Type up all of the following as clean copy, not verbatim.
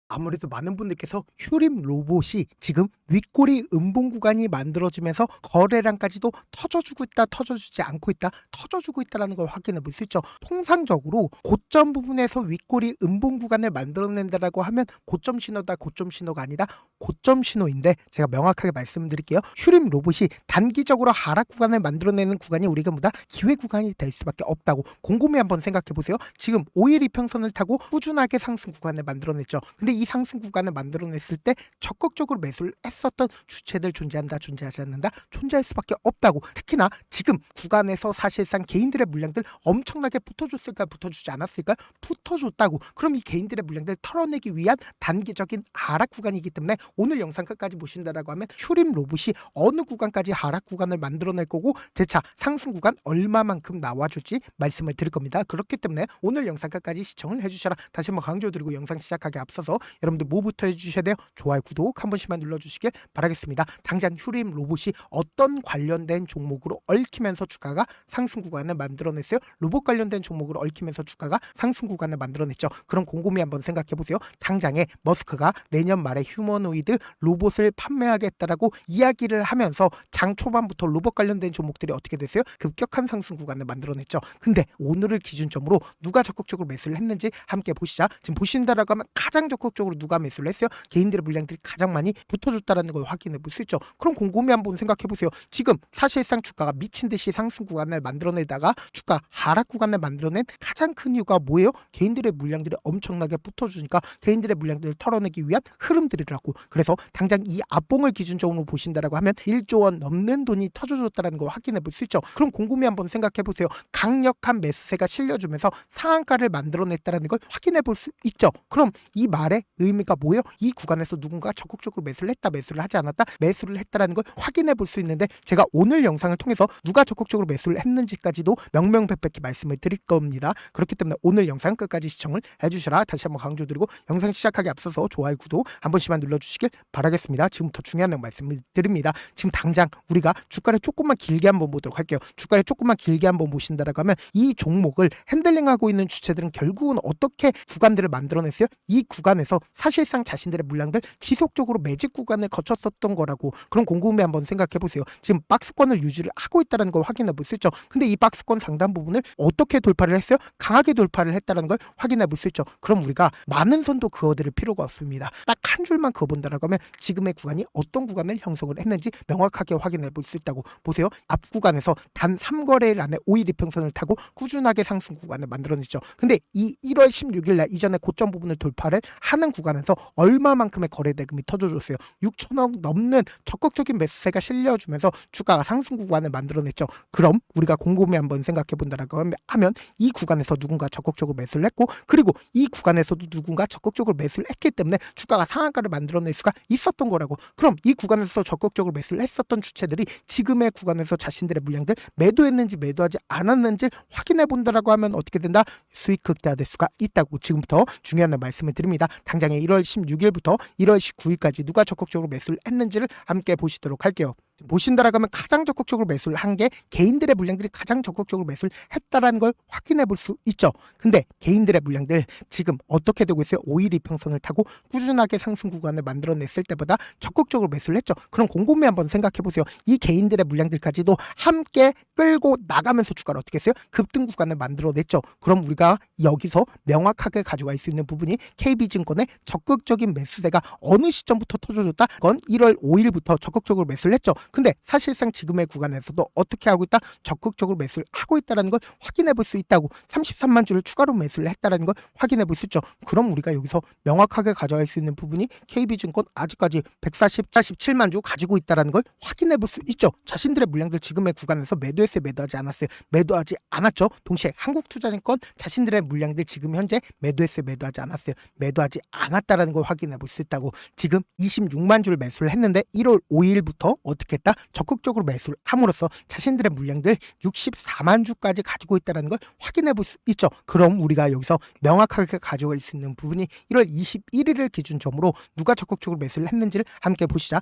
아무래도 많은 분들께서 휴림 로봇이 지금 윗꼬리 음봉 구간이 만들어지면서 거래량까지도 터져주고 있다, 터져주지 않고 있다, 터져주고 있다라는 걸 확인해 볼 수 있죠. 통상적으로 고점 부분에서 윗꼬리 음봉 구간을 만들어낸다라고 하면 고점 신호다, 고점 신호가 아니다, 고점 신호인데 제가 명확하게 말씀드릴게요. 휴림 로봇이 단기적으로 하락 구간을 만들어내는 구간이 우리가 보다 기회 구간이 될 수밖에 없다고 곰곰이 한번 생각해 보세요. 지금 5일 이평선을 타고 꾸준하게 상승 구간을 만들어냈죠. 근데 이 상승 구간을 만들어냈을 때 적극적으로 매수를 했었던 주체들 존재한다, 존재하지 않는다, 존재할 수밖에 없다고. 특히나 지금 구간에서 사실상 개인들의 물량들 엄청나게 붙어줬을까, 붙어주지 않았을까, 붙어줬다고. 그럼 이 개인들의 물량들 털어내기 위한 단기적인 하락 구간이기 때문에 오늘 영상 끝까지 보신다라고 하면 휴림 로봇이 어느 구간까지 하락 구간을 만들어낼 거고 재차 상승 구간 얼마만큼 나와줄지 말씀을 드릴 겁니다. 그렇기 때문에 오늘 영상 끝까지 시청을 해주셔라. 다시 한번 강조드리고 영상 시작하기 앞서서 여러분들 뭐부터 해주셔야 돼요? 좋아요, 구독 한 번씩만 눌러주시길 바라겠습니다. 당장 휴림 로봇이 어떤 관련된 종목으로 얽히면서 주가가 상승 구간을 만들어냈어요? 로봇 관련된 종목으로 얽히면서 주가가 상승 구간을 만들어냈죠. 그럼 곰곰이 한번 생각해 보세요. 당장에 머스크가 내년 말에 휴머노이드 로봇을 판매하겠다라고 이야기를 하면서 장 초반부터 로봇 관련된 종목들이 어떻게 됐어요? 급격한 상승 구간을 만들어냈죠. 근데 오늘을 기준점으로 누가 적극적으로 매수를 했는지 함께 보시자. 지금 보신다라고 하면 가장 적극적으로 누가 매수를 했어요? 개인들의 물량들이 가장 많이 붙어줬다는 걸 확인해 볼 수 있죠. 그럼 곰곰이 한번 생각해 보세요. 지금 사실상 주가가 미친 듯이 상승 구간을 만들어내다가 주가 하락 구간을 만들어낸 가장 큰 이유가 뭐예요? 개인들의 물량들이 엄청나게 붙어주니까 개인들의 물량들을 털어내기 위한 흐름들이라고. 그래서 당장 이 앞봉을 기준점으로 보신다라고 하면 1조 원 넘는 돈이 터져줬다는 걸 확인해 볼 수 있죠. 그럼 곰곰이 한번 생각해 보세요. 강력한 매수세가 실려주면서 상한가를 만들어냈다는 걸 확인해 볼 수 있죠. 그럼 이 말의 의미가 뭐예요? 이 구간에서 누군가 적극적으로 매수를 했다, 매수를 하지 않았다, 매수를 했다라는 걸 확인해 볼 수 있는데 제가 오늘 영상을 통해서 누가 적극적으로 매수를 했는지까지도 명명백백히 말씀을 드릴 겁니다. 그렇기 때문에 오늘 영상 끝까지 시청을 해주셔라. 다시 한번 강조드리고 영상 시작하기 앞서서 좋아요, 구독 한 번씩만 눌러주시길 바라겠습니다. 지금부터 중요한 말씀을 드립니다. 지금 당장 우리가 주가를 조금만 길게 한번 보도록 할게요. 주가를 조금만 길게 한번 보신다라고 하면 이 종목을 핸들링하고 있는 주체들은 결국은 어떻게 구간들을 만들어냈어요? 이 구간에서 사실상 자신들의 물량들 지속적으로 매집 구간을 거쳤었던 거라고. 그럼 곰곰이 한번 생각해 보세요. 지금 박스권을 유지를 하고 있다는 걸 확인해 볼 수 있죠. 근데 이 박스권 상단 부분을 어떻게 돌파를 했어요? 강하게 돌파를 했다는 걸 확인해 볼 수 있죠. 그럼 우리가 많은 선도 그어드릴 필요가 없습니다. 딱 한 줄만 그어본다라고 하면 지금의 구간이 어떤 구간을 형성을 했는지 명확하게 확인해 볼 수 있다고. 보세요. 앞 구간에서 단 3거래일 안에 5일 이평선을 타고 꾸준하게 상승 구간을 만들어냈죠. 근데 이 1월 16일 날 이전에 고점 부분을 돌파를 하는 구간에서 얼마만큼의 거래 대금이 터져줬어요? 6천억 넘는 적극적인 매수세가 실려주면서 주가가 상승 구간을 만들어냈죠. 그럼 우리가 곰곰이 한번 생각해 본다라고 하면 이 구간에서 누군가 적극적으로 매수를 했고, 그리고 이 구간에서도 누군가 적극적으로 매수를 했기 때문에 주가가 상한가를 만들어낼 수가 있었던 거라고. 그럼 이 구간에서 적극적으로 매수를 했었던 주체들이 지금의 구간에서 자신들의 물량들 매도했는지 매도하지 않았는지 확인해 본다라고 하면 어떻게 된다? 수익 극대화될 수가 있다고. 지금부터 중요한 말씀을 드립니다. 당장에 1월 16일부터 1월 19일까지 누가 적극적으로 매수를 했는지를 함께 보시도록 할게요. 보신다라고 하면 가장 적극적으로 매수를 한 게 개인들의 물량들이 가장 적극적으로 매수를 했다라는 걸 확인해 볼 수 있죠. 근데 개인들의 물량들 지금 어떻게 되고 있어요? 5일 이평선을 타고 꾸준하게 상승 구간을 만들어냈을 때보다 적극적으로 매수를 했죠. 그럼 곰곰이 한번 생각해 보세요. 이 개인들의 물량들까지도 함께 끌고 나가면서 주가를 어떻게 했어요? 급등 구간을 만들어냈죠. 그럼 우리가 여기서 명확하게 가져갈 수 있는 부분이 KB증권의 적극적인 매수세가 어느 시점부터 터져줬다? 그건 1월 5일부터 적극적으로 매수를 했죠. 근데 사실상 지금의 구간에서도 어떻게 하고 있다? 적극적으로 매수를 하고 있다는 걸 확인해 볼 수 있다고. 33만 주를 추가로 매수를 했다는 걸 확인해 볼 수 있죠. 그럼 우리가 여기서 명확하게 가져갈 수 있는 부분이 KB증권 아직까지 147만 주 가지고 있다는 걸 확인해 볼 수 있죠. 자신들의 물량들 지금의 구간에서 매도했어요, 매도하지 않았어요? 매도하지 않았죠. 동시에 한국투자증권 자신들의 물량들 지금 현재 매도했어요, 매도하지 않았어요? 매도하지 않았다는 걸 확인해 볼 수 있다고. 지금 26만 주를 매수를 했는데 1월 5일부터 어떻게 했다? 적극적으로 매수를 함으로써 자신들의 물량들 64만 주까지 가지고 있다는 걸 확인해 볼 수 있죠. 그럼 우리가 여기서 명확하게 가져갈 수 있는 부분이 1월 21일을 기준점으로 누가 적극적으로 매수를 했는지를 함께 보시자.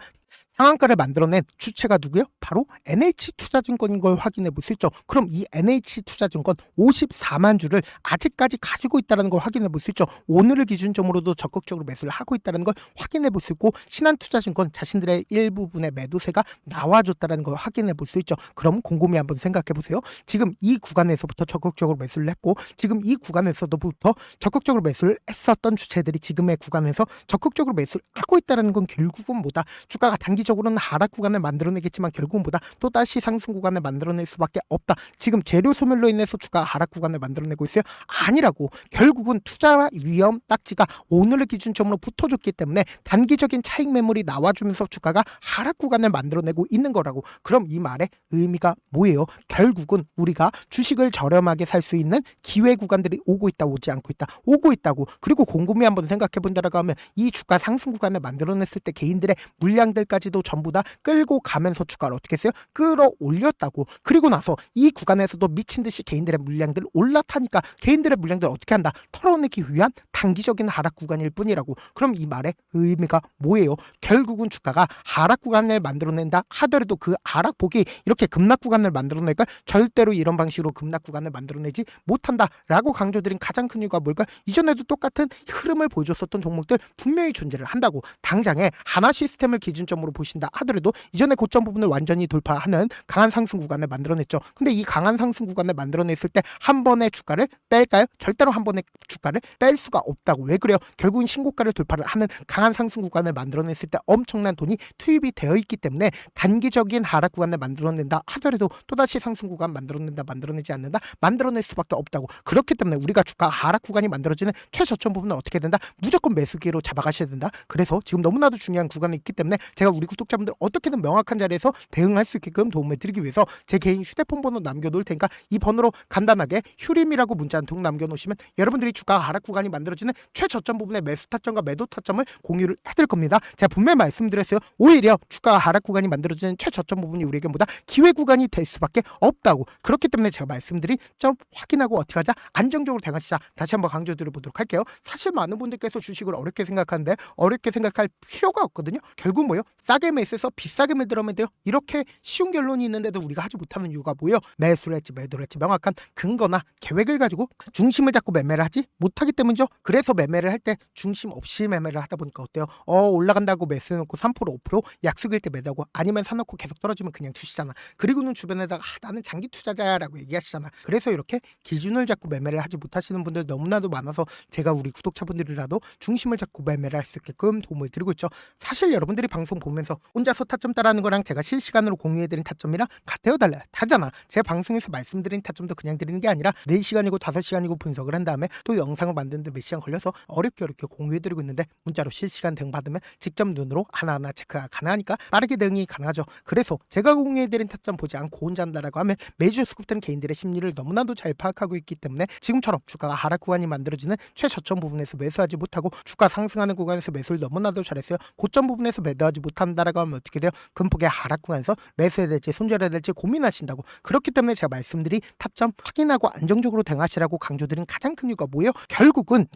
상한가를 만들어낸 주체가 누구요? 바로 NH투자증권인 걸 확인해 볼 수 있죠. 그럼 이 NH투자증권 54만 주를 아직까지 가지고 있다는 걸 확인해 볼 수 있죠. 오늘을 기준점으로도 적극적으로 매수를 하고 있다는 걸 확인해 볼 수 있고, 신한투자증권 자신들의 일부분의 매도세가 나와줬다는 걸 확인해 볼 수 있죠. 그럼 곰곰이 한번 생각해 보세요. 지금 이 구간에서부터 적극적으로 매수를 했고, 지금 이 구간에서부터 적극적으로 매수를 했었던 주체들이 지금의 구간에서 적극적으로 매수를 하고 있다는 건 결국은 뭐다? 주가가 단기적으로는 하락 구간을 만들어내겠지만 결국은 뭐다? 또다시 상승 구간을 만들어낼 수밖에 없다. 지금 재료 소멸로 인해서 주가가 하락 구간을 만들어내고 있어요? 아니라고. 결국은 투자 위험 딱지가 오늘을 기준점으로 붙어줬기 때문에 단기적인 차익 매물이 나와주면서 주가가 하락 구간을 만들어내고 있는 거라고. 그럼 이 말의 의미가 뭐예요? 결국은 우리가 주식을 저렴하게 살 수 있는 기회 구간들이 오고 있다, 오지 않고 있다, 오고 있다고. 그리고 곰곰이 한번 생각해 본다라고 하면 이 주가 상승 구간을 만들어냈을 때 개인들의 물량들까지도 전부 다 끌고 가면서 주가를 어떻게 했어요? 끌어올렸다고. 그리고 나서 이 구간에서도 미친 듯이 개인들의 물량들 올라타니까 개인들의 물량들 어떻게 한다? 털어내기 위한 단기적인 하락 구간일 뿐이라고. 그럼 이 말의 의미가 뭐예요? 결국은 주가가 하락 구간을 만들어낸다 하더라도 그 하락폭이 이렇게 급락 구간을 만들어낼까? 절대로 이런 방식으로 급락 구간을 만들어내지 못한다라고 강조드린 가장 큰 이유가 뭘까? 이전에도 똑같은 흐름을 보여줬었던 종목들 분명히 존재를 한다고. 당장에 하나 시스템을 기준점으로 보신다 하더라도 이전에 고점 부분을 완전히 돌파하는 강한 상승 구간을 만들어냈죠. 근데 이 강한 상승 구간을 만들어냈을 때 한 번의 주가를 뺄까요? 절대로 한 번의 주가를 뺄 수가 없다고. 왜 그래요? 결국은 신고가를 돌파를 하는 강한 상승 구간을 만들어냈을 때 엄청난 돈이 투입이 되어 있기 때문에 단기적인 하락 구간을 만들어낸다 하더라도 또다시 상승 구간 만들어낸다, 만들어내지 않는다, 만들어낼 수밖에 없다고. 그렇기 때문에 우리가 주가 하락 구간이 만들어지는 최저점 부분은 어떻게 된다? 무조건 매수기로 잡아가셔야 된다. 그래서 지금 너무나도 중요한 구간이 있기 때문에 제가 우리 구독자분들 어떻게든 명확한 자리에서 대응할 수 있게끔 도움을 드리기 위해서 제 개인 휴대폰 번호 남겨놓을 테니까 이 번호로 간단하게 휴림이라고 문자 한 통 남겨놓으시면 여러분들이 주가 하락 구간이 만들어지는 최저점 부분의 매수 타점과 매도 타점을 공유를 해드릴 겁니다. 제가 분명히 말씀드렸어요. 오히려 주가 하락 구간이 만들어지는 최저점 부분이 우리에게 보다 기회 구간이 될 수밖에 없다고. 그렇기 때문에 제가 말씀드린 점 확인하고 어떻게 하자? 안정적으로 대응하시자. 다시 한번 강조드려보도록 할게요. 사실 많은 분들께서 주식을 어렵게 생각하는데 어렵게 생각할 필요가 없거든요. 결국 뭐예요? 싸게 매수해서 비싸게 매들어면 돼요. 이렇게 쉬운 결론이 있는데도 우리가 하지 못하는 이유가 뭐예요? 매수를 할지 매도를 할지 명확한 근거나 계획을 가지고 중심을 잡고 매매를 하지 못하기 때문이죠. 그래서 매매를 할 때 중심 없이 매매를 하다 보니까 어때요? 올라간다고 매수해놓고 3% 5% 약속일 때 매도하고, 아니면 사놓고 계속 떨어지면 그냥 투시잖아. 그리고는 주변에다가 나는 장기 투자자야라고 얘기하시잖아. 그래서 이렇게 기준을 잡고 매매를 하지 못하시는 분들 너무나도 많아서 제가 우리 구독자분들이라도 중심을 잡고 매매를 할 수 있게끔 도움을 드리고 있죠. 사실 여러분들이 방송 보면서 혼자서 타점 따라하는 거랑 제가 실시간으로 공유해드린 타점이랑 같아요, 달라요? 다르잖아. 제 방송에서 말씀드린 타점도 그냥 드리는 게 아니라 4시간이고 5시간이고 분석을 한 다음에 또 영상을 만드는데 몇 시간 걸려서 어렵게 공유해드리고 있는데, 문자로 실시간 대응 받으면 직접 눈으로 하나하나 체크가 가능하니까 빠르게 대응이 가능하죠. 그래서 제가 공유해드린 타점 보지 않고 혼자 한다라고 하면 매주 수급되는 개인들의 심리를 너무나도 잘 파악하고 있기 때문에 지금처럼 주가가 하락 구간이 만들어지는 최저점 부분에서 매수하지 못하고 주가 상승하는 구간에서 매수를 너무나도 잘했어요. 고점 부분에서 매도하지 못한다라고 하면 어떻게 돼요? 금폭의 하락 구간에서 매수해야 될지 손절해야 될지 고민하신다고. 그렇기 때문에 제가 말씀드린 타점 확인하고 안정적으로 대응하시라고 강조드린 가장 큰 이유가 뭐예요? 결국은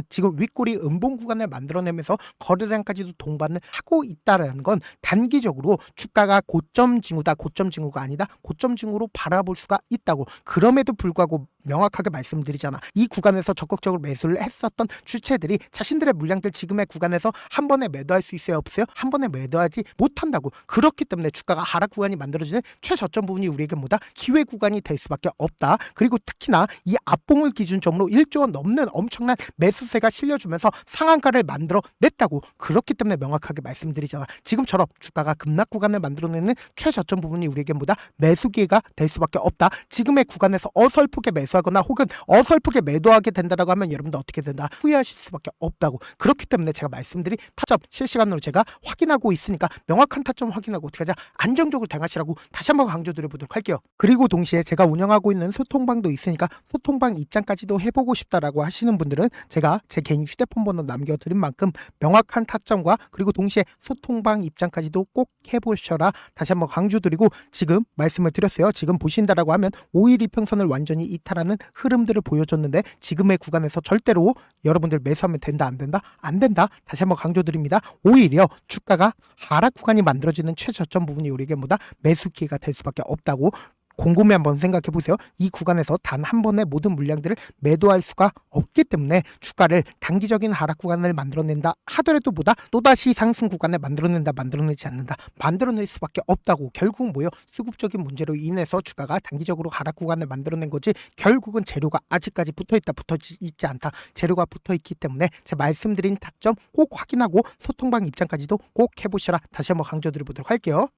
지금 윗꼬리 음봉 구간을 만들어내면서 거래량까지도 동반을 하고 있다라는 건 단기적으로 주가가 고점 징후다, 고점 징후가 아니다, 고점 징후로 바라볼 수가 있다고. 그럼에도 불구하고 명확하게 말씀드리잖아. 이 구간에서 적극적으로 매수를 했었던 주체들이 자신들의 물량들 지금의 구간에서 한 번에 매도할 수 있어요, 없어요? 한 번에 매도하지 못한다고. 그렇기 때문에 주가가 하락 구간이 만들어지는 최저점 부분이 우리에게 뭐다? 기회 구간이 될 수밖에 없다. 그리고 특히나 이 앞봉을 기준점으로 1조 원 넘는 엄청난 매수세가 실려주면서 상한가를 만들어냈다고. 그렇기 때문에 명확하게 말씀드리잖아. 지금처럼 주가가 급락 구간을 만들어내는 최저점 부분이 우리에게 뭐다? 매수 기회가 될 수밖에 없다. 지금의 구간에서 어설프게 매수하거나 혹은 어설프게 매도하게 된다라고 하면 여러분들 어떻게 된다? 후회하실 수밖에 없다고. 그렇기 때문에 제가 말씀드린 타점 실시간으로 제가 확인하고 있으니까 명확한 타점 확인하고 어떻게 하자? 안정적으로 대응하시라고 다시 한번 강조드려보도록 할게요. 그리고 동시에 제가 운영하고 있는 소통방도 있으니까 소통방 입장까지도 해보고 싶다라고 하시는 분들은 제가 제 개인 휴대폰 번호 남겨드린 만큼 명확한 타점과 그리고 동시에 소통방 입장까지도 꼭 해보셔라 다시 한번 강조드리고, 지금 말씀을 드렸어요. 지금 보신다라고 하면 5일 이평선을 완전히 이탈하는 하는 흐름들을 보여줬는데 지금의 구간에서 절대로 여러분들 매수하면 된다 안 된다? 안 된다. 다시 한번 강조드립니다. 오히려 주가가 하락 구간이 만들어지는 최저점 부분이 우리에게보다 매수 기회가 될 수밖에 없다고 곰곰이 한번 생각해 보세요. 이 구간에서 단 한 번에 모든 물량들을 매도할 수가 없기 때문에 주가를 단기적인 하락 구간을 만들어낸다 하더라도 보다 또다시 상승 구간을 만들어내지 않는다. 만들어낼 수밖에 없다고. 결국은 뭐예요? 수급적인 문제로 인해서 주가가 단기적으로 하락 구간을 만들어낸 거지 결국은 재료가 아직까지 붙어있지 않다. 재료가 붙어있기 때문에 제가 말씀드린 타점 꼭 확인하고 소통방 입장까지도 꼭 해보시라. 다시 한번 강조드려보도록 할게요.